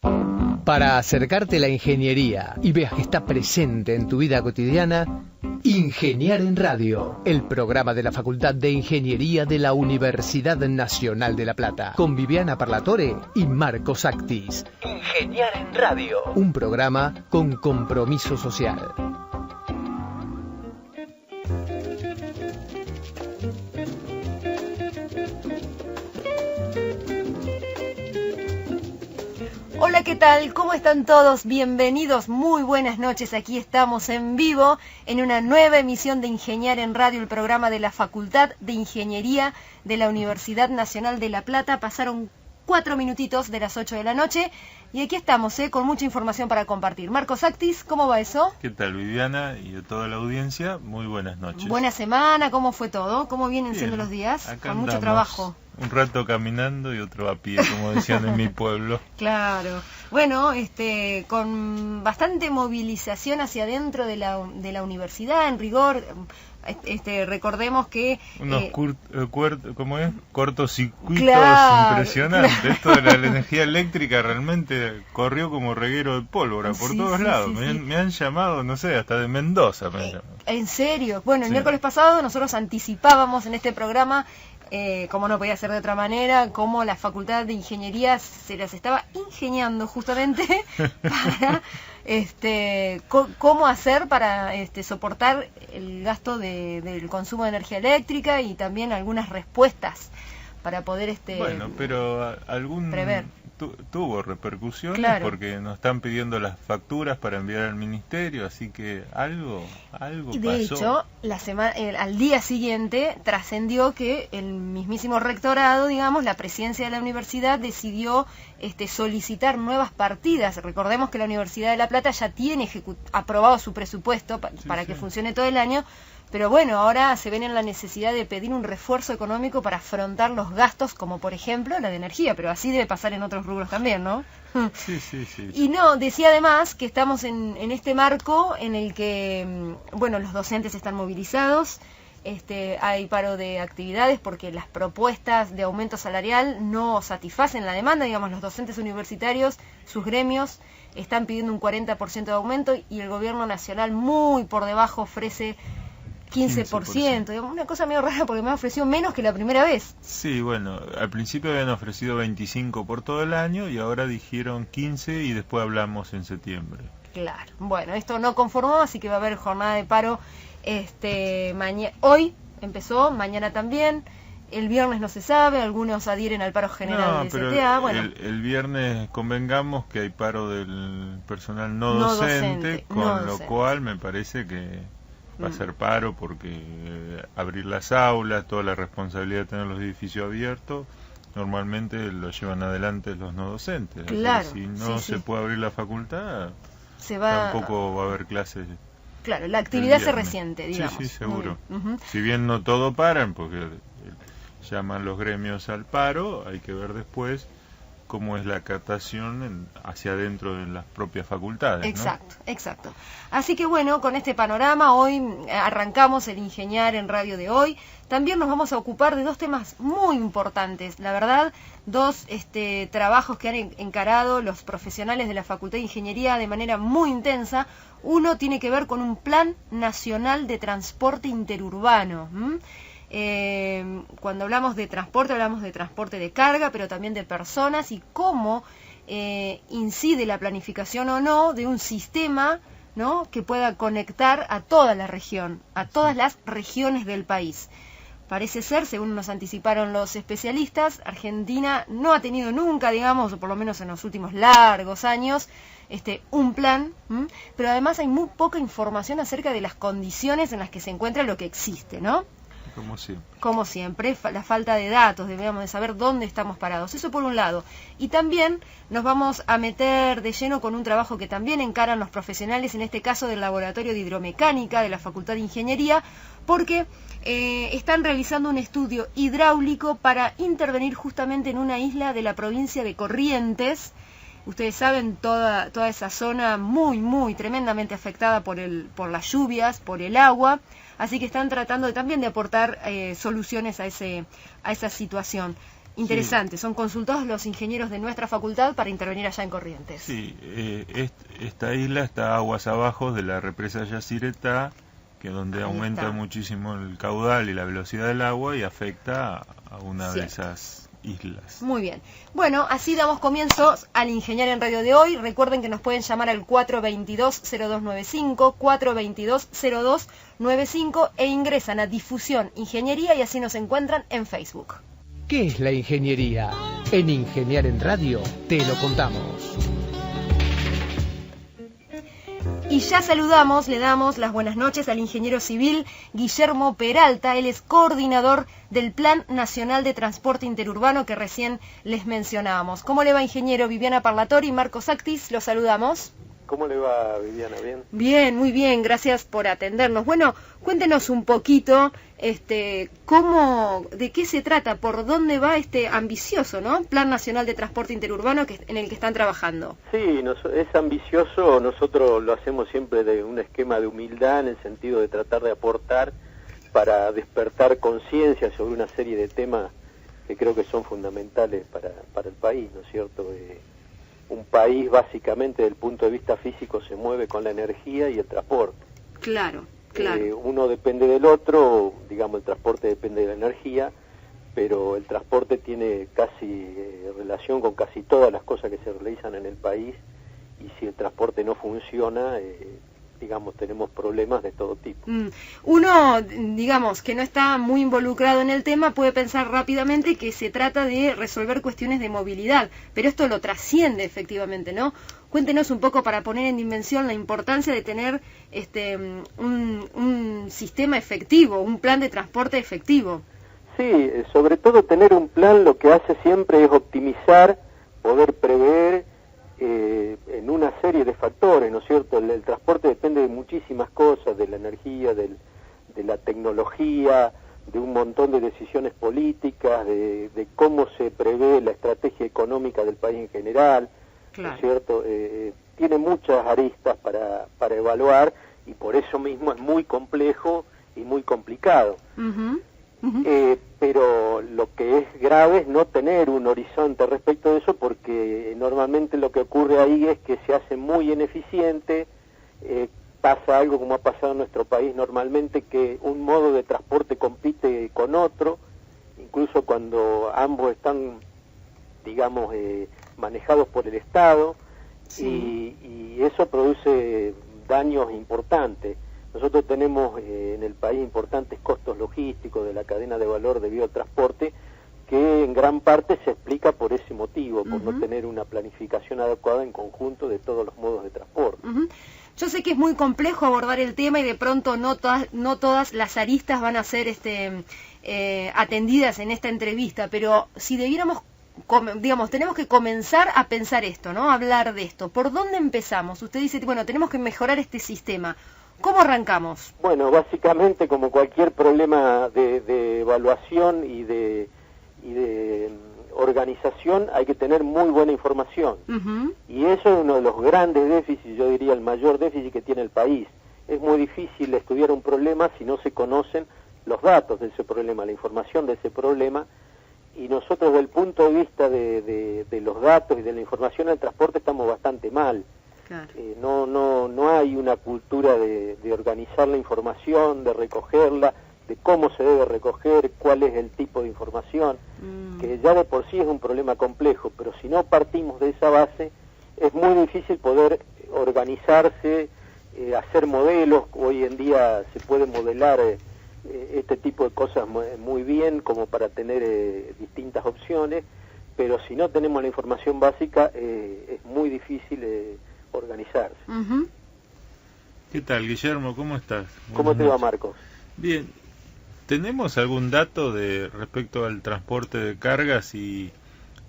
Para acercarte a la ingeniería y veas que está presente en tu vida cotidiana, Ingeniar en Radio, el programa de la Facultad de Ingeniería de la Universidad Nacional de La Plata, con Viviana Parlatore y Marcos Actis. Ingeniar en Radio, un programa con compromiso social. Hola, ¿qué tal? ¿Cómo están todos? Bienvenidos, muy buenas noches. Aquí estamos en vivo en una nueva emisión de Ingeniar en Radio, el programa de la Facultad de Ingeniería de la Universidad Nacional de La Plata. Pasaron 4 minutitos de las 8 de la noche y aquí estamos, con mucha información para compartir. Marcos Actis, ¿cómo va eso? ¿Qué tal, Viviana y a toda la audiencia? Muy buenas noches. Buena semana, ¿cómo fue todo? ¿Cómo vienen siendo los días? Acá con mucho andamos, trabajo. Un rato caminando y otro a pie, como decían en mi pueblo. Claro. Bueno, con bastante movilización hacia adentro de la universidad, en rigor. Recordemos que unos ¿cómo es? Cortocircuitos, claro, impresionantes. Claro. Esto de la energía eléctrica realmente corrió como reguero de pólvora por todos lados. Me han llamado, no sé, hasta de Mendoza me han llamado. ¿En serio? Bueno, el miércoles pasado nosotros anticipábamos en este programa, como no podía ser de otra manera, cómo la Facultad de Ingeniería se las estaba ingeniando justamente para cómo hacer para soportar el gasto del consumo de energía eléctrica y también algunas respuestas para poder bueno, pero prever. Tuvo repercusiones, claro, porque nos están pidiendo las facturas para enviar al ministerio, así que algo y de pasó. hecho, al día siguiente trascendió que el mismísimo rectorado, digamos, la presidencia de la universidad decidió solicitar nuevas partidas. Recordemos que la Universidad de La Plata ya tiene aprobado su presupuesto para que funcione todo el año. Pero bueno, ahora se ven en la necesidad de pedir un refuerzo económico para afrontar los gastos, como por ejemplo la de energía, pero así debe pasar en otros rubros también, ¿no? Sí. Y no, decía además que estamos en este marco en el que, bueno, los docentes están movilizados, hay paro de actividades porque las propuestas de aumento salarial no satisfacen la demanda, digamos, los docentes universitarios, sus gremios, están pidiendo un 40% de aumento y el gobierno nacional muy por debajo ofrece 15%, digamos, una cosa medio rara porque me ha ofrecido menos que la primera vez. Sí, bueno, al principio habían ofrecido 25 por todo el año y ahora dijeron 15 y después hablamos en septiembre. Claro, bueno, esto no conformó, así que va a haber jornada de paro hoy empezó, mañana también, el viernes no se sabe, algunos adhieren al paro general del CTA. Bueno, el viernes convengamos que hay paro del personal no docente, con lo cual me parece que va a ser paro porque abrir las aulas, toda la responsabilidad de tener los edificios abiertos, normalmente lo llevan adelante los no docentes. Claro, si no se puede abrir la facultad, tampoco va a haber clases. Claro, la actividad se resiente, digamos. Sí, seguro. Si bien no todo paran, porque llaman los gremios al paro, hay que ver después cómo es la captación hacia adentro de las propias facultades. Exacto, ¿no? Exacto. Así que bueno, con este panorama hoy arrancamos el Ingeniar en Radio de hoy. También nos vamos a ocupar de dos temas muy importantes, la verdad, dos trabajos que han encarado los profesionales de la Facultad de Ingeniería de manera muy intensa. Uno tiene que ver con un Plan Nacional de Transporte Interurbano. Cuando hablamos de transporte de carga, pero también de personas y cómo incide la planificación o no de un sistema, ¿no?, que pueda conectar a toda la región, a todas las regiones del país. Parece ser, según nos anticiparon los especialistas, Argentina no ha tenido nunca, digamos, o por lo menos en los últimos largos años, un plan, pero además hay muy poca información acerca de las condiciones en las que se encuentra lo que existe, ¿no? Como siempre, la falta de datos, debemos de saber dónde estamos parados. Eso por un lado. Y también nos vamos a meter de lleno con un trabajo que también encaran los profesionales, en este caso del Laboratorio de Hidromecánica de la Facultad de Ingeniería, porque están realizando un estudio hidráulico para intervenir justamente en una isla de la provincia de Corrientes. Ustedes saben, toda esa zona muy tremendamente afectada por las lluvias, por el agua. Así que están tratando también de aportar soluciones a esa situación. Interesante, son consultados los ingenieros de nuestra facultad para intervenir allá en Corrientes. Sí, esta isla está aguas abajo de la represa Yacyretá, que donde aumenta muchísimo el caudal y la velocidad del agua y afecta a una de esas islas. Muy bien. Bueno, así damos comienzo al Ingeniar en Radio de hoy. Recuerden que nos pueden llamar al 422-0295, 422-0295 e ingresan a Difusión Ingeniería y así nos encuentran en Facebook. ¿Qué es la ingeniería? En Ingeniar en Radio te lo contamos. Y ya saludamos, le damos las buenas noches al ingeniero civil Guillermo Peralta. Él es coordinador del Plan Nacional de Transporte Interurbano que recién les mencionábamos. ¿Cómo le va, ingeniero? Viviana Parlatori y Marcos Actis, los saludamos. ¿Cómo le va, Viviana? ¿Bien? Bien, muy bien, gracias por atendernos. Bueno, cuéntenos un poquito, de qué se trata, por dónde va este ambicioso, ¿no? Plan Nacional de Transporte Interurbano en el que están trabajando. Sí, es ambicioso, nosotros lo hacemos siempre de un esquema de humildad en el sentido de tratar de aportar para despertar conciencia sobre una serie de temas que creo que son fundamentales para el país, ¿no es cierto? Un país básicamente desde el punto de vista físico se mueve con la energía y el transporte. Claro. Uno depende del otro, digamos el transporte depende de la energía, pero el transporte tiene casi relación con casi todas las cosas que se realizan en el país y si el transporte no funciona, digamos tenemos problemas de todo tipo. Uno, digamos, que no está muy involucrado en el tema puede pensar rápidamente que se trata de resolver cuestiones de movilidad, pero esto lo trasciende efectivamente, ¿no? Cuéntenos un poco para poner en dimensión la importancia de tener un sistema efectivo, un plan de transporte efectivo. Sí, sobre todo tener un plan lo que hace siempre es optimizar, poder prever en una serie de factores, ¿no es cierto? El transporte depende de muchísimas cosas, de la energía, de la tecnología, de un montón de decisiones políticas, de cómo se prevé la estrategia económica del país en general. Claro. ¿No es cierto? Tiene muchas aristas para evaluar y por eso mismo es muy complejo y muy complicado. Pero lo que es grave es no tener un horizonte respecto de eso porque normalmente lo que ocurre ahí es que se hace muy ineficiente, pasa algo como ha pasado en nuestro país normalmente, que un modo de transporte compite con otro, incluso cuando ambos están, digamos, manejados por el Estado, sí. y eso produce daños importantes. Nosotros tenemos en el país importantes costos logísticos de la cadena de valor debido al transporte, que en gran parte se explica por ese motivo, por no tener una planificación adecuada en conjunto de todos los modos de transporte. Yo sé que es muy complejo abordar el tema y de pronto no todas las aristas van a ser atendidas en esta entrevista, pero si debiéramos, digamos, tenemos que comenzar a pensar esto, ¿no? A hablar de esto. ¿Por dónde empezamos? Usted dice, bueno, tenemos que mejorar este sistema. ¿Cómo arrancamos? Bueno, básicamente como cualquier problema de evaluación y de organización hay que tener muy buena información. Y eso es uno de los grandes déficits, yo diría el mayor déficit que tiene el país. Es muy difícil estudiar un problema si no se conocen los datos de ese problema, la información de ese problema, y nosotros desde el punto de vista de los datos y de la información del transporte estamos bastante mal. Claro. No hay una cultura de organizar la información, de recogerla, de cómo se debe recoger, cuál es el tipo de información, que ya de por sí es un problema complejo, pero si no partimos de esa base, es muy difícil poder organizarse, hacer modelos. Hoy en día se puede modelar este tipo de cosas muy bien, como para tener distintas opciones, pero si no tenemos la información básica, es muy difícil organizarse. ¿Qué tal, Guillermo? ¿Cómo estás? ¿Cómo te va, Marcos? Bien. ¿Tenemos algún dato respecto al transporte de cargas y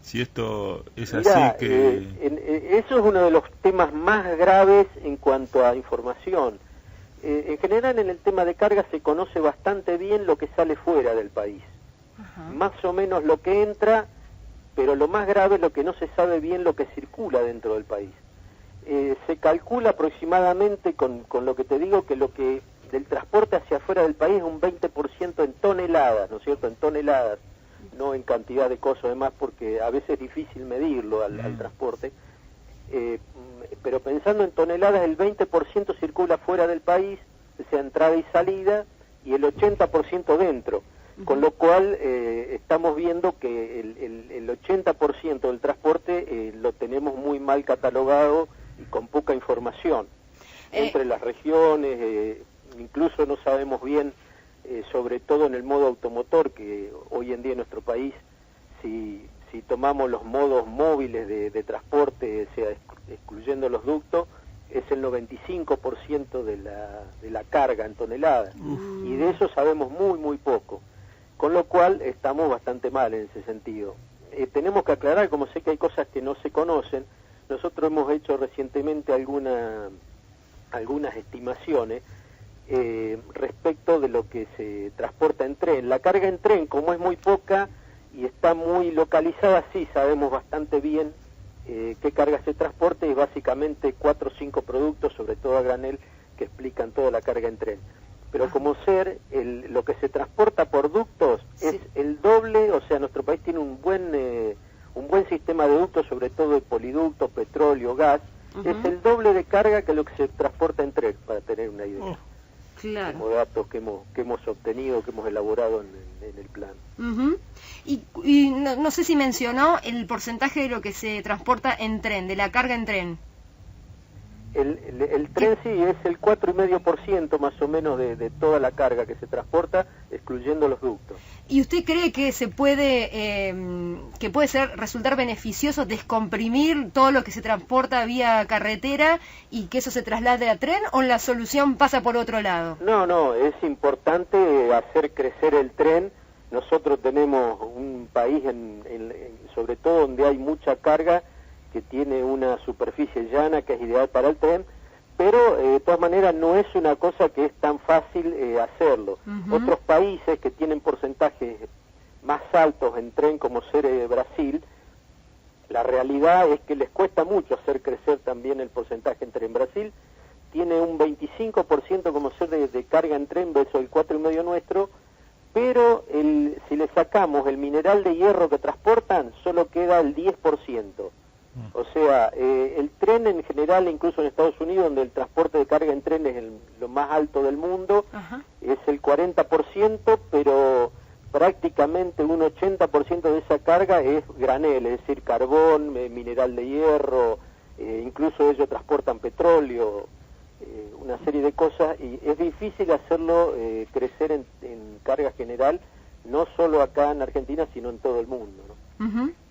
si esto es así? Eso es uno de los temas más graves en cuanto a información. En general, en el tema de cargas se conoce bastante bien lo que sale fuera del país. Más o menos lo que entra, pero lo más grave es lo que no se sabe bien lo que circula dentro del país. Se calcula aproximadamente, con lo que te digo, que lo que del transporte hacia afuera del país es un 20% en toneladas, ¿no es cierto?, en toneladas. no en cantidad de cosas, además, porque a veces es difícil medirlo al transporte. Pero pensando en toneladas, el 20% circula fuera del país, o sea, entrada y salida, y el 80% dentro. Con lo cual estamos viendo que el 80% del transporte lo tenemos muy mal catalogado y con poca información. Entre las regiones, incluso no sabemos bien, sobre todo en el modo automotor, que hoy en día en nuestro país, si tomamos los modos móviles de transporte, o sea, excluyendo los ductos, es el 95% de la carga en toneladas. Y de eso sabemos muy poco. Con lo cual estamos bastante mal en ese sentido. Tenemos que aclarar, como sé que hay cosas que no se conocen, nosotros hemos hecho recientemente algunas estimaciones respecto de lo que se transporta en tren. La carga en tren, como es muy poca y está muy localizada, sí sabemos bastante bien qué carga se transporta, y básicamente 4 o 5 productos, sobre todo a granel, que explican toda la carga en tren. Pero como lo que se transporta por ductos es el doble, o sea, nuestro país tiene un buen sistema de ductos, sobre todo de poliductos, petróleo, gas, es el doble de carga que lo que se transporta en tren, para tener una idea. Claro. Como datos que hemos obtenido, que hemos elaborado en el plan. Y no sé si mencionó el porcentaje de lo que se transporta en tren, de la carga en tren. El tren sí es el 4,5% más o menos de toda la carga que se transporta, excluyendo los ductos. ¿Y usted cree que puede resultar beneficioso descomprimir todo lo que se transporta vía carretera y que eso se traslade a tren, o la solución pasa por otro lado? No, es importante hacer crecer el tren. Nosotros tenemos un país, sobre todo donde hay mucha carga, que tiene una superficie llana que es ideal para el tren, pero de todas maneras no es una cosa que es tan fácil hacerlo. Otros países que tienen porcentajes más altos en tren, como ser Brasil, la realidad es que les cuesta mucho hacer crecer también el porcentaje en tren. Brasil tiene un 25% como ser de carga en tren versus el 4,5% nuestro, pero si le sacamos el mineral de hierro que transportan, solo queda el 10%. O sea, el tren en general, incluso en Estados Unidos, donde el transporte de carga en tren es lo más alto del mundo, es el 40%, pero prácticamente un 80% de esa carga es granel, es decir, carbón, mineral de hierro, incluso ellos transportan petróleo, una serie de cosas, y es difícil hacerlo crecer en carga general, no solo acá en Argentina, sino en todo el mundo, ¿no?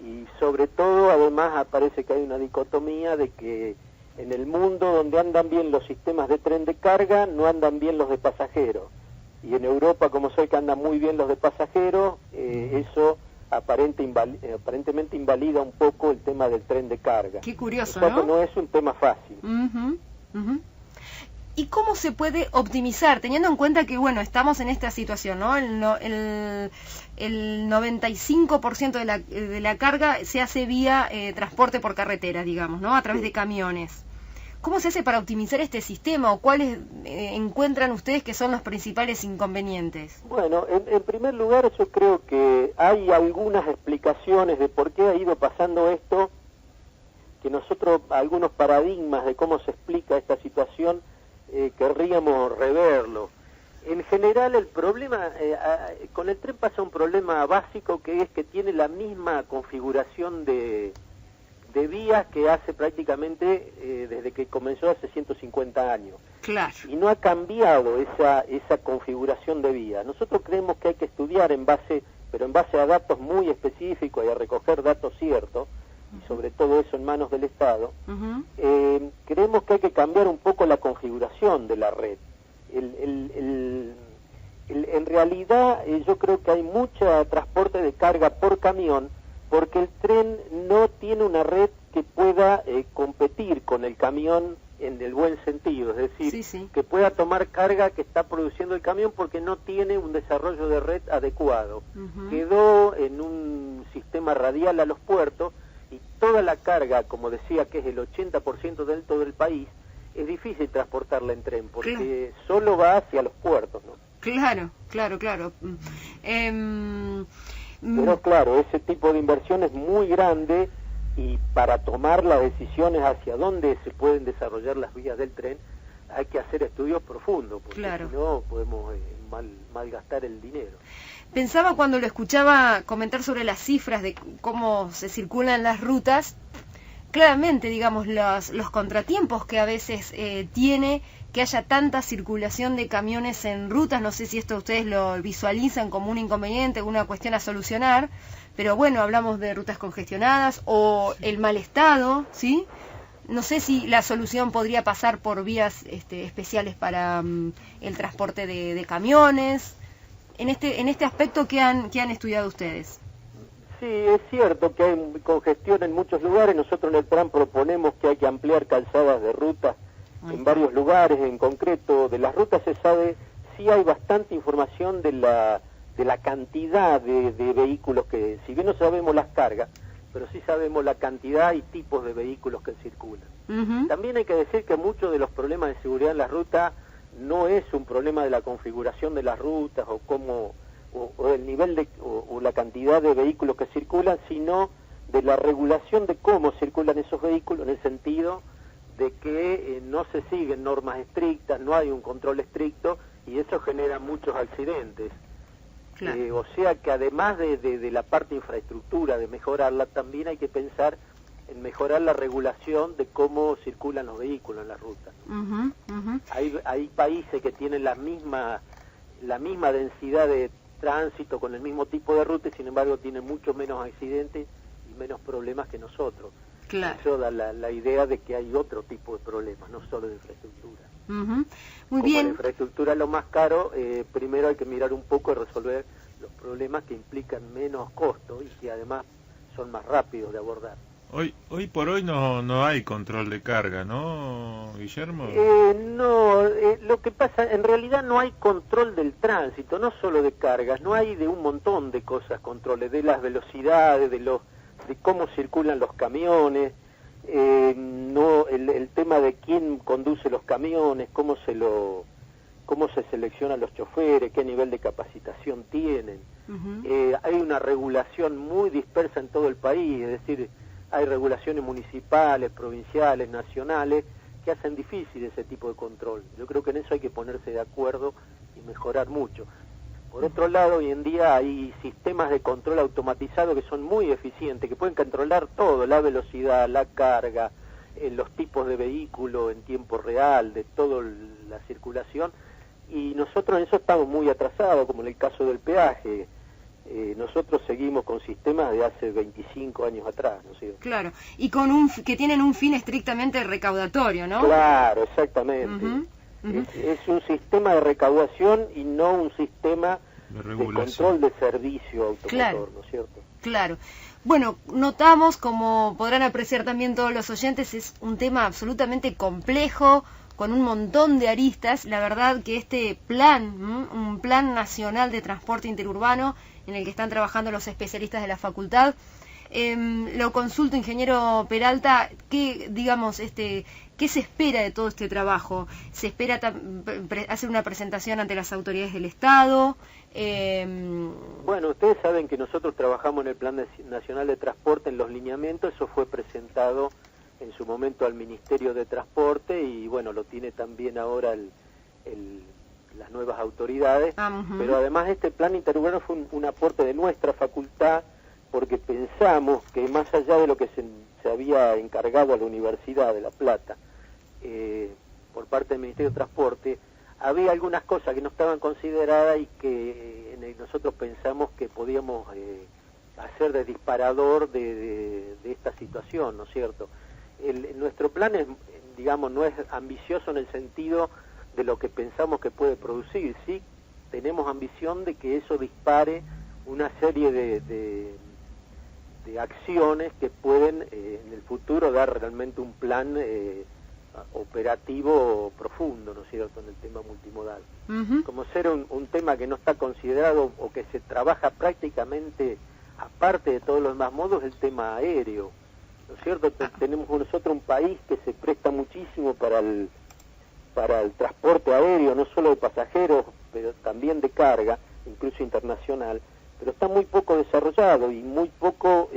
Y sobre todo, además, parece que hay una dicotomía de que en el mundo donde andan bien los sistemas de tren de carga, no andan bien los de pasajeros. Y en Europa, como sé que andan muy bien los de pasajeros, eso aparentemente invalida un poco el tema del tren de carga. Qué curioso, ¿no? O sea, que no es un tema fácil. ¿Y cómo se puede optimizar, teniendo en cuenta que, bueno, estamos en esta situación, ¿no? El 95% de la carga se hace vía transporte por carretera, digamos, ¿no? A través de camiones. ¿Cómo se hace para optimizar este sistema, o cuáles encuentran ustedes que son los principales inconvenientes? Bueno, en primer lugar, yo creo que hay algunas explicaciones de por qué ha ido pasando esto, que nosotros, algunos paradigmas de cómo se explica esta situación, querríamos reverlo. En general, el problema, con el tren pasa un problema básico, que es que tiene la misma configuración de vías que hace prácticamente desde que comenzó hace 150 años. Claro. Y no ha cambiado esa configuración de vías. Nosotros creemos que hay que estudiar en base a datos muy específicos y a recoger datos ciertos, y sobre todo eso en manos del Estado. Creemos que hay que cambiar un poco la configuración de la red. En realidad, yo creo que hay mucho transporte de carga por camión, porque el tren no tiene una red que pueda competir con el camión en el buen sentido, es decir, que pueda tomar carga que está produciendo el camión, porque no tiene un desarrollo de red adecuado. Quedó en un sistema radial a los puertos, y toda la carga, como decía, que es el 80% de todo el país, es difícil transportarla en tren, porque solo va hacia los puertos, ¿no? Claro. Pero claro, ese tipo de inversión es muy grande y para tomar las decisiones hacia dónde se pueden desarrollar las vías del tren hay que hacer estudios profundos, porque si no podemos malgastar el dinero. Pensaba cuando lo escuchaba comentar sobre las cifras de cómo se circulan las rutas, claramente, digamos, los contratiempos que a veces tiene que haya tanta circulación de camiones en rutas. No sé si esto ustedes lo visualizan como un inconveniente, una cuestión a solucionar, pero bueno, hablamos de rutas congestionadas o el mal estado, ¿sí? No sé si la solución podría pasar por vías especiales para el transporte de camiones. En este aspecto, ¿qué han estudiado ustedes? Sí, es cierto que hay congestión en muchos lugares. Nosotros en el plan proponemos que hay que ampliar calzadas de ruta en varios lugares. En concreto, de las rutas se sabe, sí hay bastante información de la cantidad de vehículos que, si bien no sabemos las cargas, pero sí sabemos la cantidad y tipos de vehículos que circulan. También hay que decir que muchos de los problemas de seguridad en la ruta no es un problema de la configuración de las rutas o el nivel o la cantidad de vehículos que circulan, sino de la regulación de cómo circulan esos vehículos, en el sentido de que no se siguen normas estrictas, no hay un control estricto y eso genera muchos accidentes. Claro. O sea que además de la parte de infraestructura, de mejorarla, también hay que pensar en mejorar la regulación de cómo circulan los vehículos en la ruta. Hay países que tienen la misma densidad de tránsito con el mismo tipo de ruta y sin embargo tienen mucho menos accidentes y menos problemas que nosotros. Claro. Eso da la idea de que hay otro tipo de problemas, no solo de infraestructura. Muy Como bien. la infraestructura es lo más caro, primero hay que mirar un poco y resolver los problemas que implican menos costo y que además son más rápidos de abordar. Hoy por hoy no hay control de carga, ¿no, Guillermo? No, lo que pasa, en realidad no hay control del tránsito, no solo de cargas, no hay de un montón de cosas controles, de las velocidades, de cómo circulan los camiones, no el tema de quién conduce los camiones, cómo se seleccionan los choferes, qué nivel de capacitación tienen. Hay una regulación muy dispersa en todo el país, es decir, hay regulaciones municipales, provinciales, nacionales, que hacen difícil ese tipo de control. Yo creo que en eso hay que ponerse de acuerdo y mejorar mucho. Por otro lado, hoy en día hay sistemas de control automatizado que son muy eficientes, que pueden controlar todo, la velocidad, la carga, los tipos de vehículo en tiempo real, de toda la circulación, y nosotros en eso estamos muy atrasados, como en el caso del peaje. Nosotros seguimos con sistemas de hace 25 años atrás, ¿no es cierto? Claro, y que tienen un fin estrictamente recaudatorio, ¿no? Claro, exactamente. Es un sistema de recaudación y no un sistema de control de servicio automotor, claro, ¿no es cierto? Claro. Bueno, notamos, como podrán apreciar también todos los oyentes, es un tema absolutamente complejo, con un montón de aristas. La verdad que este plan, un plan nacional de transporte interurbano, en el que están trabajando los especialistas de la facultad, lo consulto, ingeniero Peralta, ¿qué se espera de todo este trabajo? ¿Se espera hacer una presentación ante las autoridades del Estado? Bueno, ustedes saben que nosotros trabajamos en el Plan Nacional de Transporte, en los lineamientos. Eso fue presentado en su momento al Ministerio de Transporte y bueno, lo tiene también ahora las nuevas autoridades, pero además este plan interurbano fue un aporte de nuestra facultad, porque pensamos que más allá de lo que se había encargado a la Universidad de La Plata por parte del Ministerio de Transporte, había algunas cosas que no estaban consideradas y que nosotros pensamos que podíamos hacer de disparador de esta situación, ¿no es cierto? Nuestro plan no es ambicioso en el sentido de lo que pensamos que puede producir, sí tenemos ambición de que eso dispare una serie de acciones que pueden en el futuro dar realmente un plan operativo profundo, ¿no es cierto?, en el tema multimodal. Como ser un tema que no está considerado o que se trabaja prácticamente aparte de todos los demás modos, el tema aéreo, ¿no es cierto? Tenemos nosotros un país que se presta muchísimo para el transporte aéreo, no solo de pasajeros, pero también de carga, incluso internacional, pero está muy poco desarrollado y muy poco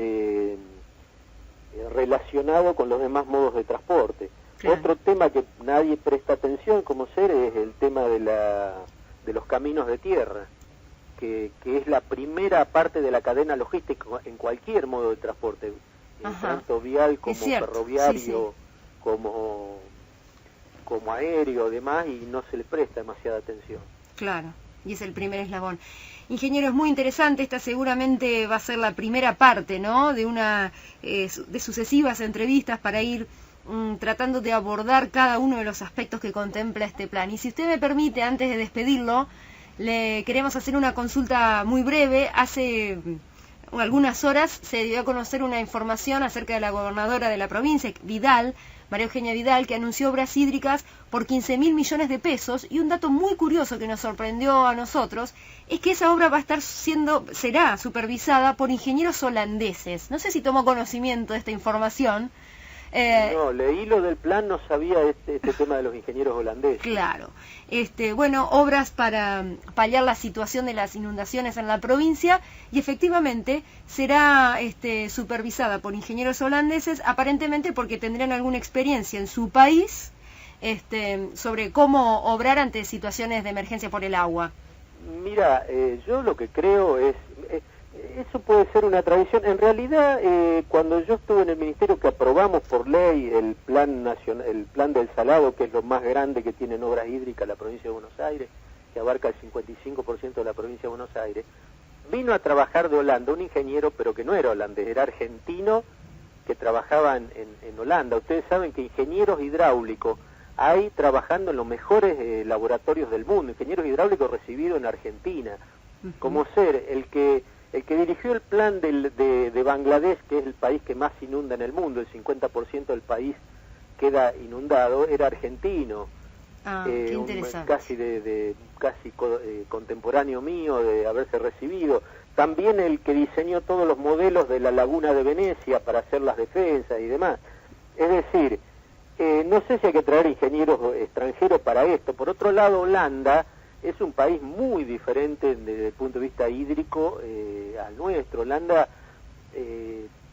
relacionado con los demás modos de transporte. Claro. Otro tema que nadie presta atención como ser es el tema de los caminos de tierra, que es la primera parte de la cadena logística en cualquier modo de transporte, tanto vial como ferroviario, como aéreo, demás, y no se le presta demasiada atención. Claro, y es el primer eslabón. Ingeniero, es muy interesante, esta seguramente va a ser la primera parte, ¿no?, de sucesivas entrevistas para ir tratando de abordar cada uno de los aspectos que contempla este plan. Y si usted me permite, antes de despedirlo, le queremos hacer una consulta muy breve. Hace algunas horas se dio a conocer una información acerca de la gobernadora de la provincia, Vidal, María Eugenia Vidal, que anunció obras hídricas por 15.000 millones de pesos, y un dato muy curioso que nos sorprendió a nosotros es que esa obra será supervisada por ingenieros holandeses. No sé si tomó conocimiento de esta información. No, leí lo del plan, no sabía este tema de los ingenieros holandeses. Claro. Bueno, obras para paliar la situación de las inundaciones en la provincia, y efectivamente será supervisada por ingenieros holandeses, aparentemente porque tendrán alguna experiencia en su país sobre cómo obrar ante situaciones de emergencia por el agua. Mira, yo lo que creo es... eso puede ser una tradición. En realidad, cuando yo estuve en el ministerio, que aprobamos por ley el plan nacional, el plan del Salado, que es lo más grande que tiene en obras hídricas la provincia de Buenos Aires, que abarca el 55% de la provincia de Buenos Aires, vino a trabajar de Holanda un ingeniero, pero que no era holandés, era argentino, que trabajaba en Holanda. Ustedes saben que ingenieros hidráulicos hay trabajando en los mejores laboratorios del mundo, ingenieros hidráulicos recibidos en Argentina, como ser el que dirigió el plan de Bangladesh, que es el país que más inunda en el mundo, el 50% del país queda inundado, era argentino. Qué interesante. Casi contemporáneo mío, de haberse recibido. También el que diseñó todos los modelos de la laguna de Venecia para hacer las defensas y demás. Es decir, no sé si hay que traer ingenieros extranjeros para esto. Por otro lado, Holanda es un país muy diferente desde el punto de vista hídrico al nuestro. Holanda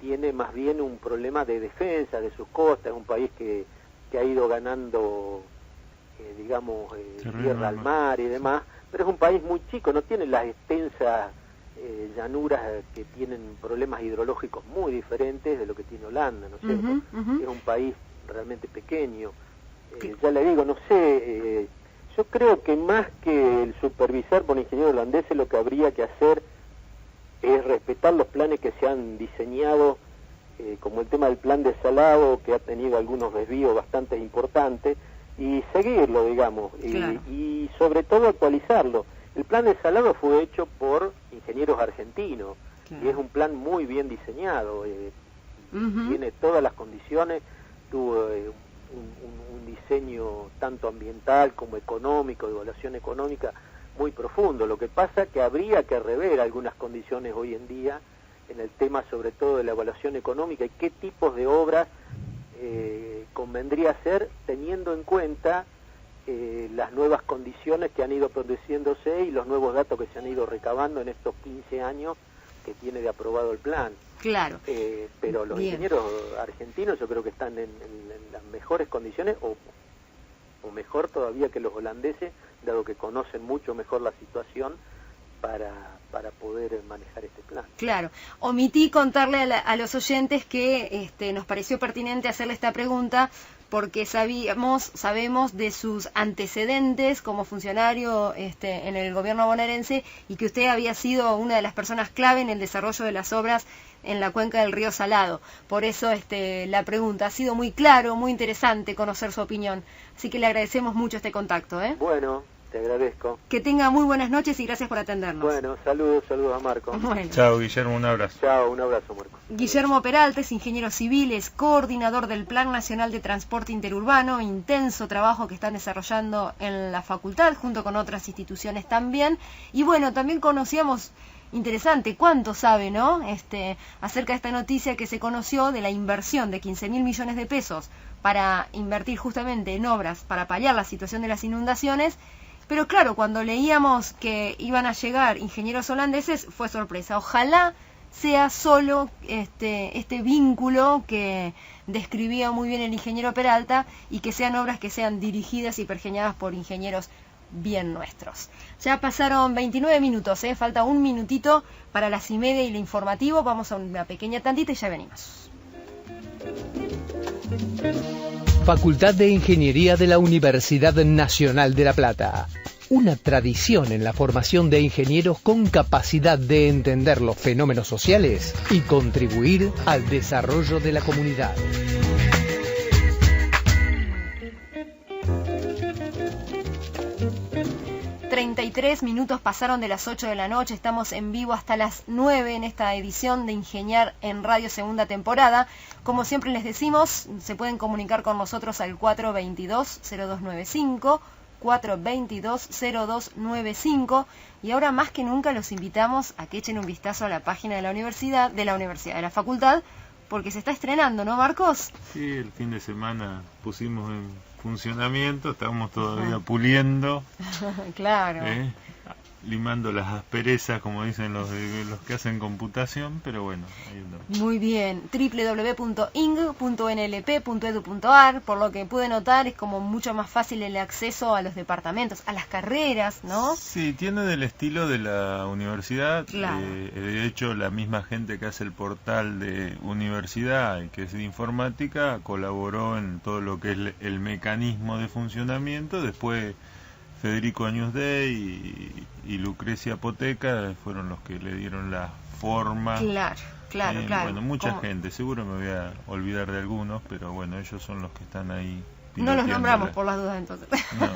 tiene más bien un problema de defensa de sus costas, es un país que ha ido ganando, tierra al mar y demás, pero es un país muy chico, no tiene las extensas llanuras que tienen problemas hidrológicos muy diferentes de lo que tiene Holanda, ¿no es cierto? Es un país realmente pequeño. Ya le digo, no sé... yo creo que más que el supervisar por ingenieros holandeses, lo que habría que hacer es respetar los planes que se han diseñado, como el tema del plan de Salado, que ha tenido algunos desvíos bastante importantes, y seguirlo, digamos, claro. y sobre todo actualizarlo. El plan de Salado fue hecho por ingenieros argentinos, claro. Y es un plan muy bien diseñado, tiene todas las condiciones, tuvo un diseño tanto ambiental como económico, de evaluación económica muy profundo. Lo que pasa que habría que rever algunas condiciones hoy en día en el tema sobre todo de la evaluación económica y qué tipos de obras convendría hacer teniendo en cuenta las nuevas condiciones que han ido produciéndose y los nuevos datos que se han ido recabando en estos 15 años que tiene de aprobado el plan. Claro. Pero los ingenieros argentinos yo creo que están en las mejores condiciones o mejor todavía que los holandeses, dado que conocen mucho mejor la situación para poder manejar este plan. Claro. Omití contarle a los oyentes que nos pareció pertinente hacerle esta pregunta porque sabemos de sus antecedentes como funcionario en el gobierno bonaerense y que usted había sido una de las personas clave en el desarrollo de las obras en la cuenca del río Salado. Por eso la pregunta ha sido muy claro, muy interesante conocer su opinión. Así que le agradecemos mucho este contacto. Bueno, te agradezco. Que tenga muy buenas noches y gracias por atendernos. Bueno, saludos a Marco. Bueno. Chao, Guillermo, un abrazo. Chao, un abrazo, Marco. Guillermo Peralta es ingeniero civil, es coordinador del Plan Nacional de Transporte Interurbano, intenso trabajo que están desarrollando en la facultad junto con otras instituciones también. Y bueno, también conocíamos, interesante, cuánto sabe, ¿no? Acerca de esta noticia que se conoció de la inversión de 15.000 millones de pesos para invertir justamente en obras para paliar la situación de las inundaciones. Pero claro, cuando leíamos que iban a llegar ingenieros holandeses, fue sorpresa. Ojalá sea solo este vínculo que describía muy bien el ingeniero Peralta y que sean obras que sean dirigidas y pergeñadas por ingenieros bien nuestros. Ya pasaron 29 minutos, falta un minutito para las 1:30 y el informativo. Vamos a una pequeña tandita y ya venimos. Facultad de Ingeniería de la Universidad Nacional de La Plata. Una tradición en la formación de ingenieros con capacidad de entender los fenómenos sociales y contribuir al desarrollo de la comunidad. Minutos pasaron de las 8 de la noche, estamos en vivo hasta las 9 en esta edición de Ingeniar en Radio segunda temporada. Como siempre les decimos, se pueden comunicar con nosotros al 422-0295, 422-0295, y ahora más que nunca los invitamos a que echen un vistazo a la página de la universidad, de la facultad, porque se está estrenando, ¿no, Marcos? Sí, el fin de semana pusimos en funcionamiento, estamos todavía puliendo. Claro. Limando las asperezas, como dicen los que hacen computación, pero bueno, ahí andamos. Muy bien, www.ing.nlp.edu.ar, por lo que pude notar es como mucho más fácil el acceso a los departamentos, a las carreras, ¿no? Sí, tiene del estilo de la universidad. Claro. De hecho, la misma gente que hace el portal de universidad y que es de informática colaboró en todo lo que es el mecanismo de funcionamiento. Después Federico Añusdey y Lucrecia Poteca fueron los que le dieron la forma. Claro. Bueno, mucha gente, seguro me voy a olvidar de algunos, pero bueno, ellos son los que están ahí. No los nombramos por las dudas entonces. No.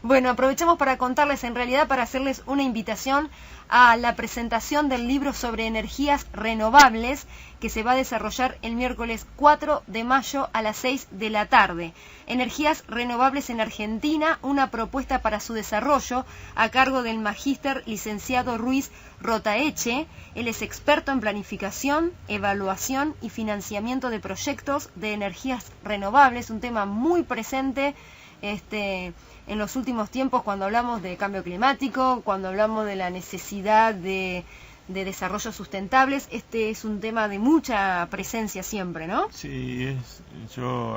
Bueno, aprovechamos para contarles, en realidad para hacerles una invitación a la presentación del libro sobre energías renovables que se va a desarrollar el miércoles 4 de mayo a las 6 de la tarde. Energías renovables en Argentina, una propuesta para su desarrollo, a cargo del magíster licenciado Luis Rotaeche. Él es experto en planificación, evaluación y financiamiento de proyectos de energías renovables, un tema muy presente en los últimos tiempos cuando hablamos de cambio climático, cuando hablamos de la necesidad de desarrollos sustentables. Este es un tema de mucha presencia siempre, ¿no? Sí,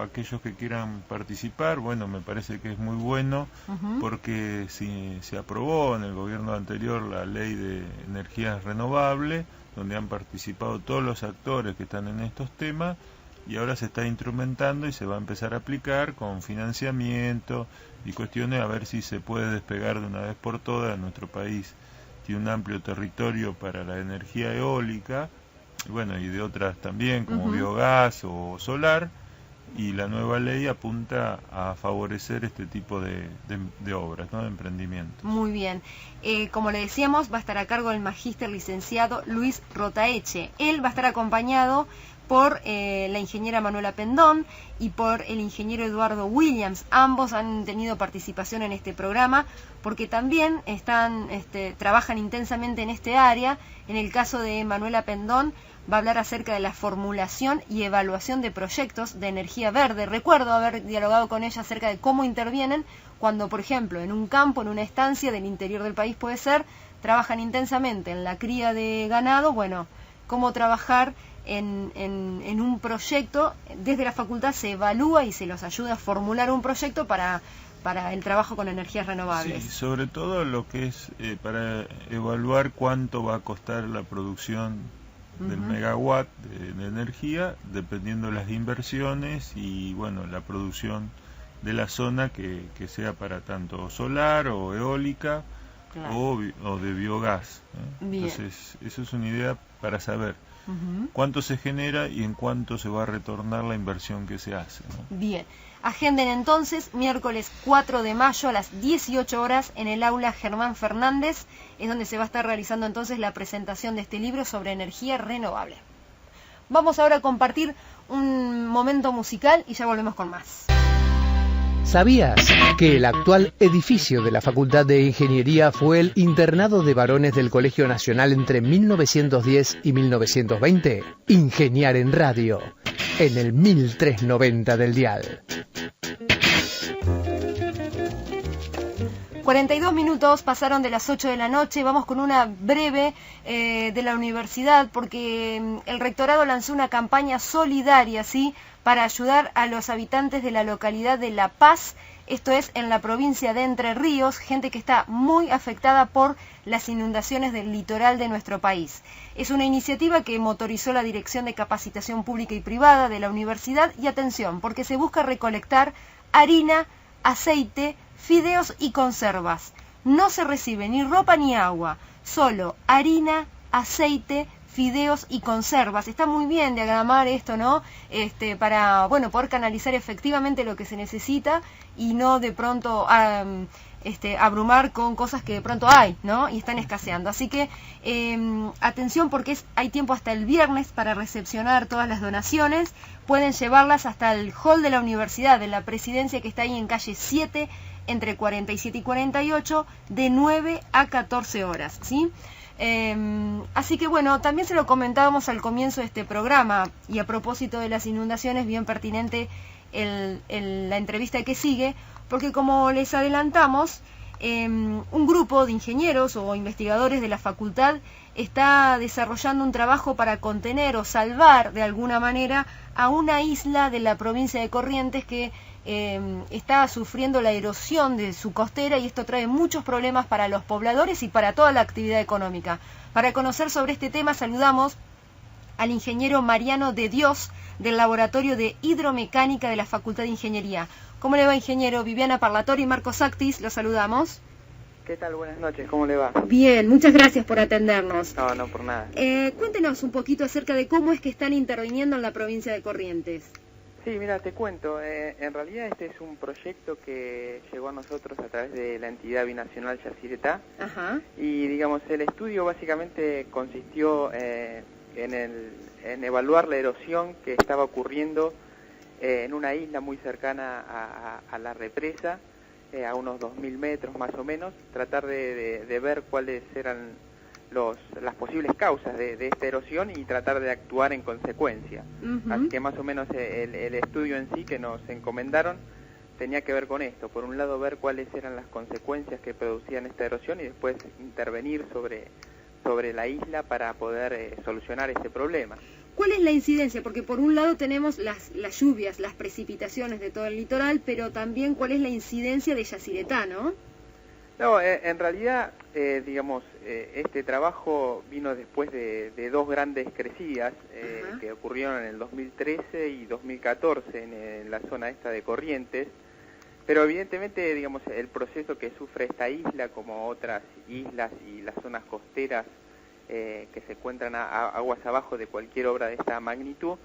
aquellos que quieran participar, bueno, me parece que es muy bueno, porque si se aprobó en el gobierno anterior la ley de energías renovables, donde han participado todos los actores que están en estos temas, y ahora se está instrumentando y se va a empezar a aplicar con financiamiento y cuestiones a ver si se puede despegar de una vez por todas. Nuestro país tiene un amplio territorio para la energía eólica, bueno, y de otras también, como biogás o solar, y la nueva ley apunta a favorecer este tipo de obras, ¿no?, de emprendimiento. Muy bien. Como le decíamos, va a estar a cargo el magíster licenciado Luis Rotaeche. Él va a estar acompañado por la ingeniera Manuela Pendón y por el ingeniero Eduardo Williams. Ambos han tenido participación en este programa porque también trabajan intensamente en este área. En el caso de Manuela Pendón, va a hablar acerca de la formulación y evaluación de proyectos de energía verde. Recuerdo haber dialogado con ella acerca de cómo intervienen cuando, por ejemplo, en un campo, en una estancia del interior del país puede ser, trabajan intensamente en la cría de ganado. Bueno, cómo trabajar en un proyecto. Desde la facultad se evalúa y se los ayuda a formular un proyecto para el trabajo con energías renovables. Sí, sobre todo lo que es para evaluar cuánto va a costar la producción del megawatt de energía, dependiendo de las inversiones y bueno, la producción de la zona que sea para tanto solar o eólica, claro, o de biogás, ¿eh? Entonces, eso es una idea para saber cuánto se genera y en cuánto se va a retornar la inversión que se hace, ¿no? Bien, agenden entonces miércoles 4 de mayo a las 18 horas en el aula Germán Fernández, es donde se va a estar realizando entonces la presentación de este libro sobre energía renovable. Vamos ahora a compartir un momento musical y ya volvemos con más. ¿Sabías que el actual edificio de la Facultad de Ingeniería fue el internado de varones del Colegio Nacional entre 1910 y 1920? Ingeniar en Radio, en el 1390 del dial. 42 minutos pasaron de las 8 de la noche. Vamos con una breve de la universidad, porque el rectorado lanzó una campaña solidaria, ¿sí?, para ayudar a los habitantes de la localidad de La Paz. Esto es en la provincia de Entre Ríos, gente que está muy afectada por las inundaciones del litoral de nuestro país. Es una iniciativa que motorizó la Dirección de Capacitación Pública y Privada de la universidad, y atención, porque se busca recolectar harina, aceite, fideos y conservas. No se recibe ni ropa ni agua, solo harina, aceite, fideos y conservas. Está muy bien diagramar esto, ¿no? Para, bueno, poder canalizar efectivamente lo que se necesita y no de pronto abrumar con cosas que de pronto hay, ¿no? Y están escaseando. Así que atención, porque hay tiempo hasta el viernes para recepcionar todas las donaciones. Pueden llevarlas hasta el hall de la universidad, de la presidencia, que está ahí en calle 7, entre 47 y 48, de 9 a 14 horas, ¿sí? Así que bueno, también se lo comentábamos al comienzo de este programa, y a propósito de las inundaciones, bien pertinente la entrevista que sigue, porque como les adelantamos, un grupo de ingenieros o investigadores de la facultad está desarrollando un trabajo para contener o salvar de alguna manera a una isla de la provincia de Corrientes que está sufriendo la erosión de su costera, y esto trae muchos problemas para los pobladores y para toda la actividad económica. Para conocer sobre este tema saludamos al ingeniero Mariano de Dios, del Laboratorio de Hidromecánica de la Facultad de Ingeniería. ¿Cómo le va, ingeniero? Viviana Parlatori y Marcos Actis, los saludamos. ¿Qué tal? Buenas noches, ¿cómo le va? Bien, muchas gracias por atendernos. No, por nada. Cuéntenos un poquito acerca de cómo es que están interviniendo en la provincia de Corrientes. Sí, mira, te cuento. En realidad este es un proyecto que llegó a nosotros a través de la entidad binacional Yacyretá. Ajá. Y digamos, el estudio básicamente consistió en evaluar la erosión que estaba ocurriendo en una isla muy cercana a la represa, a unos 2.000 metros más o menos, tratar de ver cuáles eran las posibles causas de esta erosión y tratar de actuar en consecuencia. Así que más o menos el estudio en sí que nos encomendaron tenía que ver con esto. Por un lado, ver cuáles eran las consecuencias que producían esta erosión y después intervenir sobre la isla para poder solucionar este problema. ¿Cuál es la incidencia? Porque por un lado tenemos las lluvias, las precipitaciones de todo el litoral, pero también cuál es la incidencia de Yacyretá, ¿no? No, en realidad, digamos, este trabajo vino después de dos grandes crecidas que ocurrieron en el 2013 y 2014 en la zona esta de Corrientes, pero evidentemente, digamos, el proceso que sufre esta isla, como otras islas y las zonas costeras que se encuentran aguas abajo de cualquier obra de esta magnitud,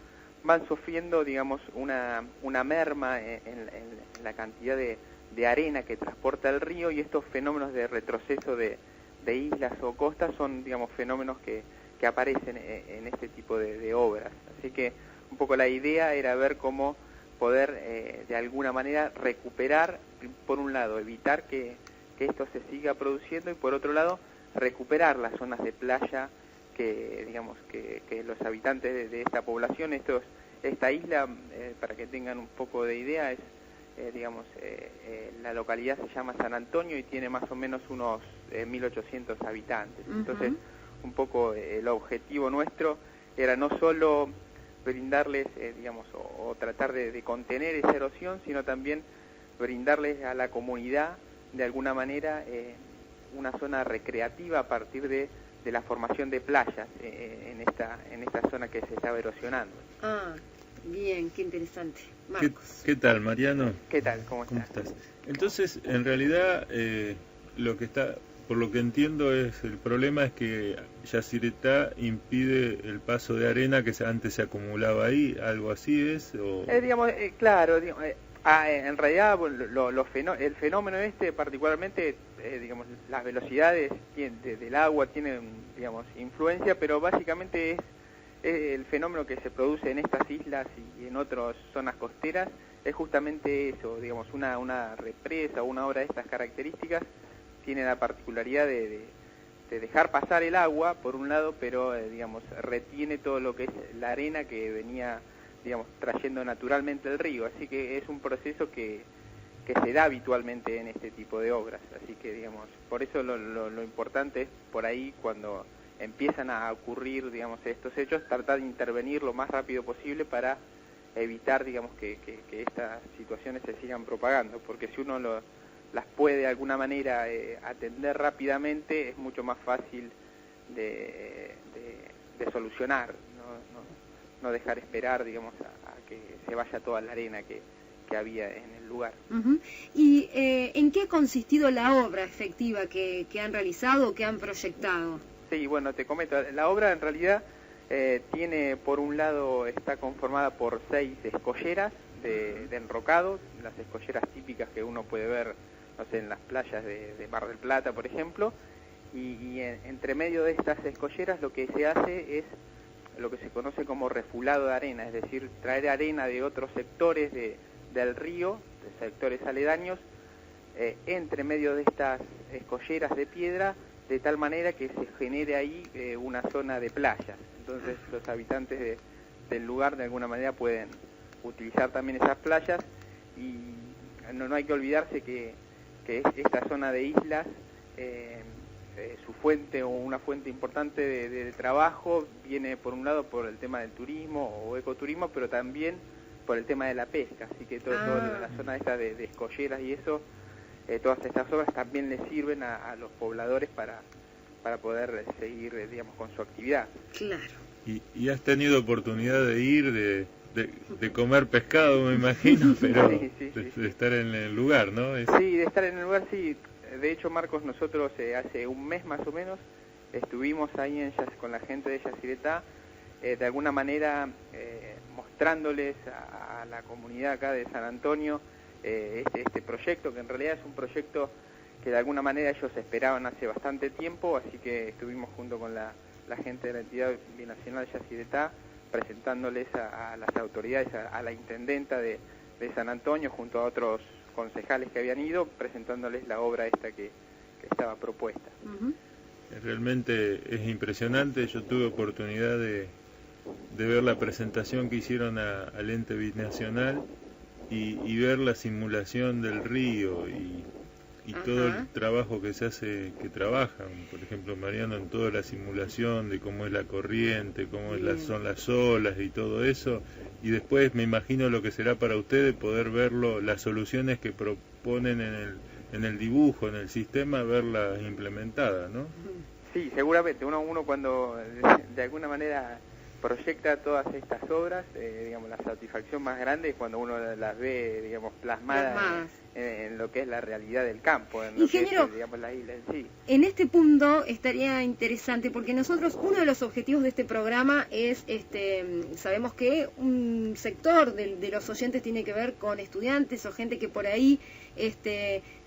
van sufriendo, digamos, una merma en la cantidad de arena que transporta el río, y estos fenómenos de retroceso de islas o costas son, digamos, fenómenos que aparecen en este tipo de obras. Así que un poco la idea era ver cómo poder de alguna manera recuperar, por un lado, evitar que esto se siga produciendo, y por otro lado, recuperar las zonas de playa que, digamos, que los habitantes de esta población, esta isla, para que tengan un poco de idea, es la localidad se llama San Antonio y tiene más o menos unos 1.800 habitantes. Entonces, un poco el objetivo nuestro era no solo brindarles, o tratar de contener esa erosión, sino también brindarles a la comunidad, de alguna manera, una zona recreativa a partir de la formación de playas en esta zona que se estaba erosionando. Ah, bien, qué interesante. Marcos. ¿Qué tal, Mariano? ¿Qué tal? ¿Cómo estás? Entonces, en realidad, por lo que entiendo, el problema es que Yacyretá impide el paso de arena que antes se acumulaba ahí, ¿algo así es? ¿O? Claro, en realidad el fenómeno particularmente, las velocidades del agua tienen, influencia, pero básicamente es el fenómeno que se produce en estas islas y en otras zonas costeras, es justamente eso, una represa o una obra de estas características tiene la particularidad de dejar pasar el agua, por un lado, pero, retiene todo lo que es la arena que venía, trayendo naturalmente el río. Así que es un proceso que que se da habitualmente en este tipo de obras. Así que, digamos, por eso lo importante es por ahí, cuando empiezan a ocurrir, digamos, estos hechos, tratar de intervenir lo más rápido posible para evitar, digamos, que estas situaciones se sigan propagando, porque si uno las puede de alguna manera atender rápidamente, es mucho más fácil de solucionar, no dejar esperar, digamos, a que se vaya toda la arena que había en el lugar. ¿Y en qué ha consistido la obra efectiva que han realizado o que han proyectado? Sí, bueno, te comento, la obra en realidad tiene, por un lado, está conformada por 6 escolleras de enrocado, las escolleras típicas que uno puede ver, no sé, en las playas de Mar del Plata, por ejemplo, y entre medio de estas escolleras lo que se hace es lo que se conoce como refulado de arena, es decir, traer arena de otros sectores del río, de sectores aledaños, entre medio de estas escolleras de piedra, de tal manera que se genere ahí una zona de playas. Entonces los habitantes del lugar de alguna manera pueden utilizar también esas playas, y no hay que olvidarse que esta zona de islas, su fuente o una fuente importante de trabajo viene por un lado por el tema del turismo o ecoturismo, pero también por el tema de la pesca, así que toda la zona esta de escolleras y eso, todas estas obras también les sirven a los pobladores para poder seguir, digamos, con su actividad. Claro. ¿Y has tenido oportunidad de ir, de comer pescado, me imagino, pero sí. De estar en el lugar, ¿no? Sí, de estar en el lugar, sí. De hecho, Marcos, nosotros hace un mes más o menos estuvimos ahí con la gente de Yacyretá, de alguna manera mostrándoles a la comunidad acá de San Antonio este proyecto, que en realidad es un proyecto que de alguna manera ellos esperaban hace bastante tiempo, así que estuvimos junto con la gente de la entidad binacional de Yacyretá presentándoles a las autoridades, a la intendenta de San Antonio, junto a otros concejales que habían ido, presentándoles la obra esta que estaba propuesta. Realmente es impresionante. Yo tuve oportunidad de ver la presentación que hicieron al ente binacional y ver la simulación del río y todo el trabajo que se hace, que trabajan, por ejemplo, Mariano, en toda la simulación de cómo es la corriente, cómo son las olas y todo eso, y después me imagino lo que será para ustedes poder verlo, las soluciones que proponen en el dibujo, en el sistema, verlas implementadas, ¿no? Sí, seguramente, uno cuando de alguna manera proyecta todas estas obras, digamos, la satisfacción más grande es cuando uno las ve, digamos, plasmadas en lo que es la realidad del campo, en Ingeniero, lo que es, digamos, la isla en sí. En este punto estaría interesante, porque nosotros, uno de los objetivos de este programa es, sabemos que un sector de los oyentes tiene que ver con estudiantes o gente que por ahí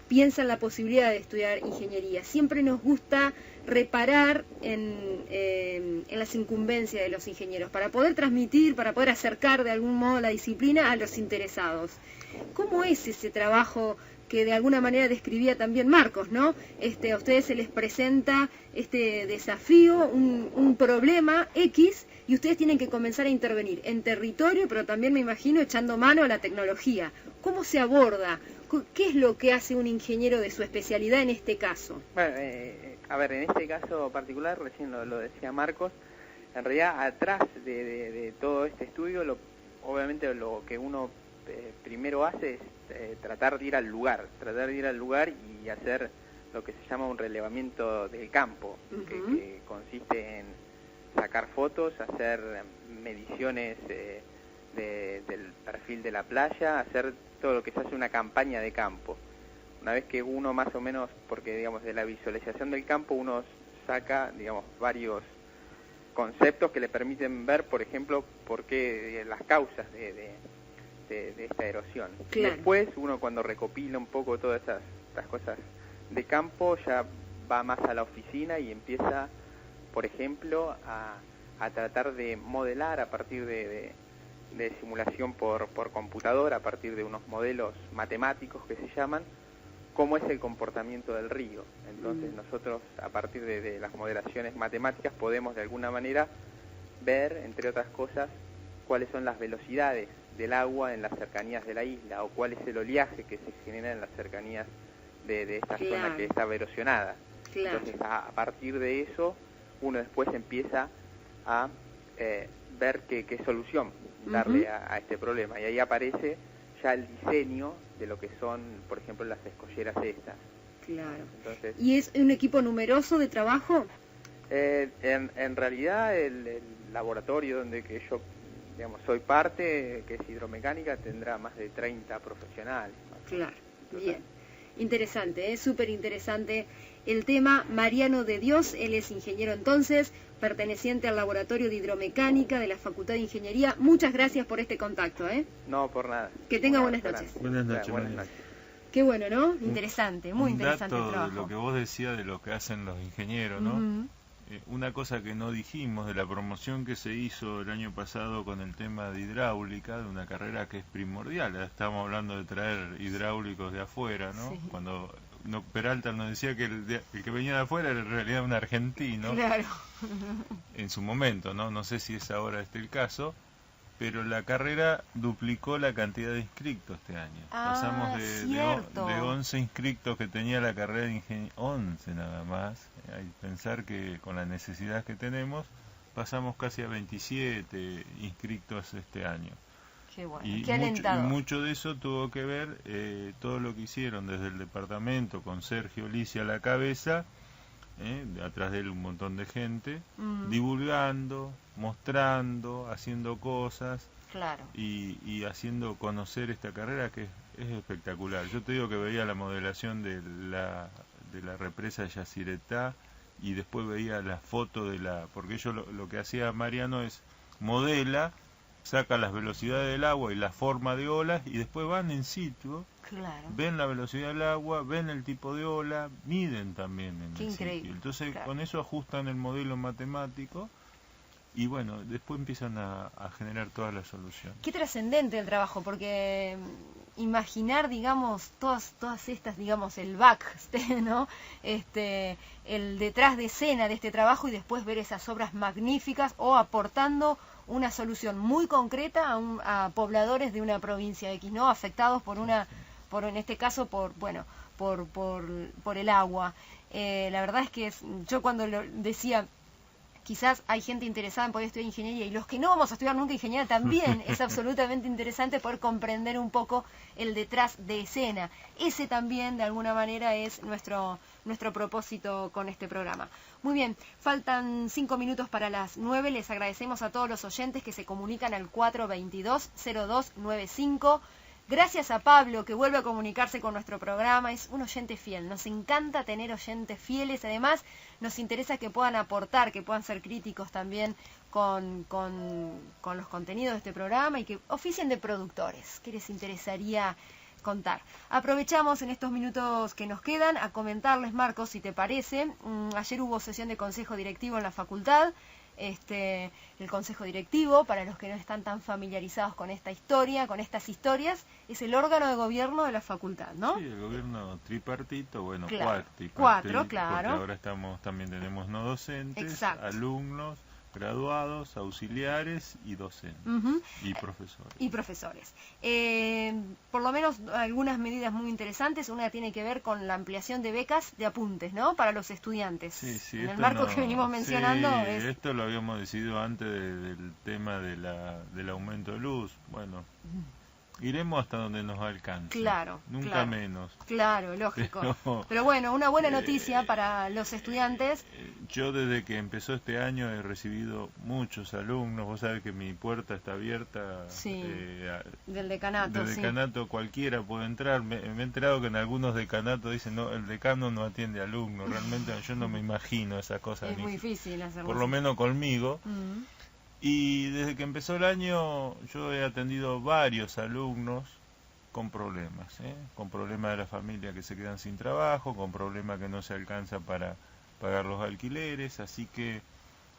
piensa en la posibilidad de estudiar ingeniería. Siempre nos gusta reparar en las incumbencias de los ingenieros, para poder transmitir, para poder acercar de algún modo la disciplina a los interesados. ¿Cómo es ese trabajo que de alguna manera describía también Marcos, ¿no? A ustedes se les presenta este desafío, un problema X, y ustedes tienen que comenzar a intervenir en territorio, pero también me imagino echando mano a la tecnología. ¿Cómo se aborda? ¿Qué es lo que hace un ingeniero de su especialidad en este caso? Bueno, a ver, en este caso particular, recién lo decía Marcos, en realidad atrás de todo este estudio, obviamente lo que uno primero hace es tratar de ir al lugar y hacer lo que se llama un relevamiento del campo, que consiste en sacar fotos, hacer mediciones del perfil de la playa, hacer todo lo que se hace una campaña de campo. Una vez que uno más o menos, porque digamos de la visualización del campo uno saca, digamos, varios conceptos que le permiten ver, por ejemplo, por qué las causas de esta erosión. Claro. Y después uno, cuando recopila un poco todas estas cosas de campo, ya va más a la oficina y empieza, por ejemplo, a tratar de modelar a partir de simulación por computadora, a partir de unos modelos matemáticos que se llaman, cómo es el comportamiento del río. Entonces nosotros, a partir de las modelaciones matemáticas, podemos de alguna manera ver, entre otras cosas, cuáles son las velocidades del agua en las cercanías de la isla, o cuál es el oleaje que se genera en las cercanías de esta zona que está erosionada. Entonces, a partir de eso, uno después empieza a ver qué solución darle a este problema. Y ahí aparece ya el diseño de lo que son, por ejemplo, las escolleras estas. Claro. Entonces, ¿y es un equipo numeroso de trabajo? En realidad, el laboratorio donde que yo, digamos, soy parte, que es hidromecánica, tendrá más de 30 profesionales. Claro, bien. Interesante, súper interesante el tema. Mariano de Dios, él es ingeniero entonces, perteneciente al Laboratorio de Hidromecánica de la Facultad de Ingeniería. Muchas gracias por este contacto, ¿eh? No, por nada. Que tenga buenas noches. Buenas noches. Qué bueno, ¿no? Interesante, muy interesante el trabajo. trabajo. De lo que vos decías de lo que hacen los ingenieros, ¿no? Una cosa que no dijimos de la promoción que se hizo el año pasado con el tema de hidráulica, de una carrera que es primordial. Estamos hablando de traer hidráulicos de afuera, ¿no? Sí. Cuando Peralta nos decía que el que venía de afuera era en realidad un argentino. Claro. En su momento, ¿no? No sé si es ahora el caso, pero la carrera duplicó la cantidad de inscriptos este año. Pasamos de 11 inscriptos que tenía la carrera de ingeniería, 11 nada más. Hay que pensar que con las necesidades que tenemos, pasamos casi a 27 inscriptos este año. Qué bueno, y qué alentador. Mucho de eso tuvo que ver todo lo que hicieron desde el departamento, con Sergio Licia a la cabeza, atrás de él un montón de gente, divulgando, mostrando, haciendo cosas, claro, y haciendo conocer esta carrera que es espectacular. Yo te digo que veía la modelación de la represa de Yacyretá y después veía la foto porque ellos lo que hacía Mariano es modela, saca las velocidades del agua y la forma de olas y después van in situ. Claro. Ven la velocidad del agua, ven el tipo de ola, miden también en Qué el increíble. sitio. Entonces, claro, con eso ajustan el modelo matemático y bueno, después empiezan a generar todas las soluciones. Qué trascendente el trabajo, porque imaginar, digamos, todas estas, digamos, el backstage, ¿no? El detrás de escena de este trabajo y después ver esas obras magníficas o aportando una solución muy concreta a pobladores de una provincia X, ¿no? Afectados en este caso, por el agua. La verdad es que yo cuando lo decía, quizás hay gente interesada en poder estudiar ingeniería y los que no vamos a estudiar nunca ingeniería también, es absolutamente interesante poder comprender un poco el detrás de escena. Ese también, de alguna manera, es nuestro propósito con este programa. Muy bien, faltan 5 minutos para las 9. Les agradecemos a todos los oyentes que se comunican al 422-0295. Gracias a Pablo, que vuelve a comunicarse con nuestro programa, es un oyente fiel. Nos encanta tener oyentes fieles, además nos interesa que puedan aportar, que puedan ser críticos también con los contenidos de este programa y que oficien de productores. ¿Qué les interesaría contar? Aprovechamos en estos minutos que nos quedan a comentarles, Marcos, si te parece. Ayer hubo sesión de consejo directivo en la facultad. El consejo directivo, para los que no están tan familiarizados con esta historia, con estas historias, es el órgano de gobierno de la facultad, ¿no? Sí, el gobierno tripartito, bueno, claro, cuatro, claro. Porque ahora también tenemos no docentes, exacto, alumnos, graduados, auxiliares y docentes, y profesores. Y profesores. Por lo menos algunas medidas muy interesantes. Una tiene que ver con la ampliación de becas de apuntes, ¿no? Para los estudiantes. Sí, en el marco que venimos mencionando. Sí, esto lo habíamos decidido antes del tema del aumento de luz. Bueno, iremos hasta donde nos alcance. Claro. Nunca claro, menos. Claro, lógico. Pero bueno, una buena noticia para los estudiantes. Yo desde que empezó este año he recibido muchos alumnos. Vos sabés que mi puerta está abierta. Sí, del decanato. Del decanato cualquiera puede entrar. Me he enterado que en algunos decanatos dicen, no, el decano no atiende alumnos. Realmente yo no me imagino esas cosas. Es muy difícil hacerlo. Por lo menos conmigo. Y desde que empezó el año yo he atendido varios alumnos con problemas, con problemas de la familia que se quedan sin trabajo, con problemas que no se alcanza para pagar los alquileres, así que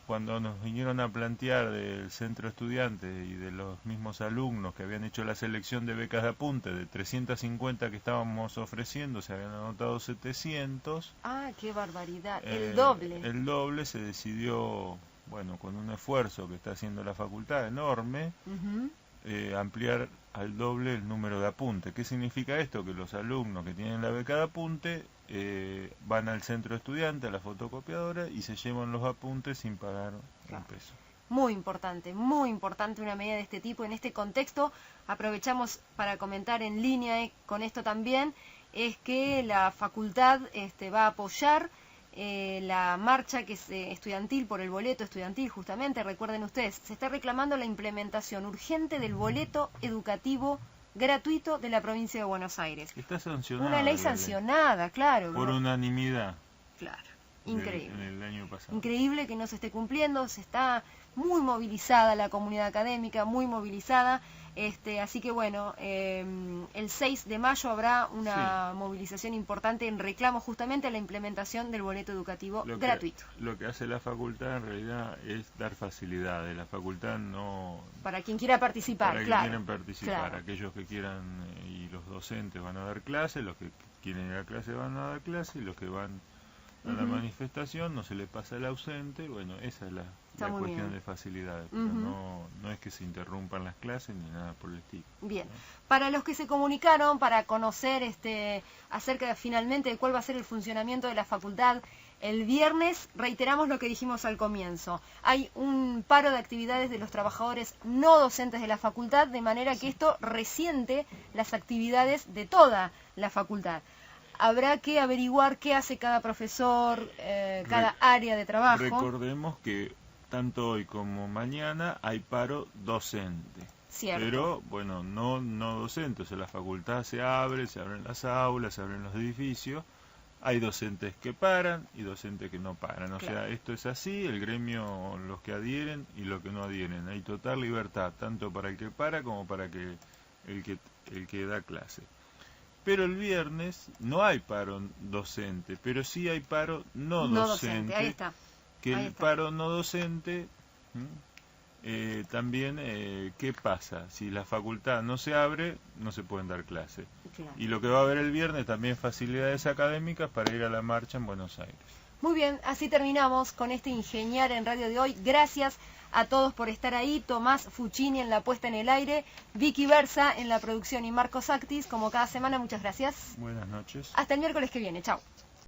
cuando nos vinieron a plantear del centro estudiante y de los mismos alumnos que habían hecho la selección de becas de apunte, de 350 que estábamos ofreciendo, se habían anotado 700. ¡Ah, qué barbaridad! El doble. El doble. Se decidió, bueno, con un esfuerzo que está haciendo la facultad enorme, ampliar al doble el número de apuntes. ¿Qué significa esto? Que los alumnos que tienen la beca de apunte van al centro de estudiantes, a la fotocopiadora, y se llevan los apuntes sin pagar un peso. Muy importante una medida de este tipo. En este contexto, aprovechamos para comentar en línea con esto también, es que la facultad va a apoyar la marcha que es estudiantil por el boleto estudiantil. Justamente, recuerden ustedes, se está reclamando la implementación urgente del boleto educativo gratuito de la provincia de Buenos Aires. Está sancionada. Una ley sancionada, claro. Por unanimidad. Claro, increíble. En el año pasado. Increíble que no se esté cumpliendo, se está muy movilizada la comunidad académica, muy movilizada. Así que bueno, el 6 de mayo habrá una movilización importante en reclamo justamente a la implementación del boleto educativo gratuito. Lo que hace la facultad en realidad es dar facilidades. La facultad no... Para quien quiera participar, para claro. Quien quieren participar, claro. Aquellos que quieran, y los docentes van a dar clases, los que quieren ir a clase van a dar clases, y los que van a la manifestación no se le pasa el ausente. Bueno, esa es la cuestión de facilidades, pero no es que se interrumpan las clases ni nada por el estilo. Bien, ¿no? Para los que se comunicaron para conocer acerca finalmente de cuál va a ser el funcionamiento de la facultad, el viernes reiteramos lo que dijimos al comienzo. Hay un paro de actividades de los trabajadores no docentes de la facultad, de manera que esto resiente las actividades de toda la facultad. Habrá que averiguar qué hace cada profesor, cada área de trabajo. Recordemos que tanto hoy como mañana hay paro docente. Cierto. Pero, bueno, no docente. O sea, la facultad se abren las aulas, se abren los edificios. Hay docentes que paran y docentes que no paran. O sea, esto es así, el gremio, los que adhieren y los que no adhieren. Hay total libertad, tanto para el que para como para el que da clase. Pero el viernes no hay paro docente, pero sí hay paro no docente. Ahí está. El paro no docente, también, ¿qué pasa? Si la facultad no se abre, no se pueden dar clases. Claro. Y lo que va a haber el viernes también facilidades académicas para ir a la marcha en Buenos Aires. Muy bien, así terminamos con este Ingeniar en Radio de hoy. Gracias a todos por estar ahí. Tomás Fuccini en la puesta en el aire, Vicky Versa en la producción y Marcos Actis, como cada semana. Muchas gracias. Buenas noches. Hasta el miércoles que viene. Chao.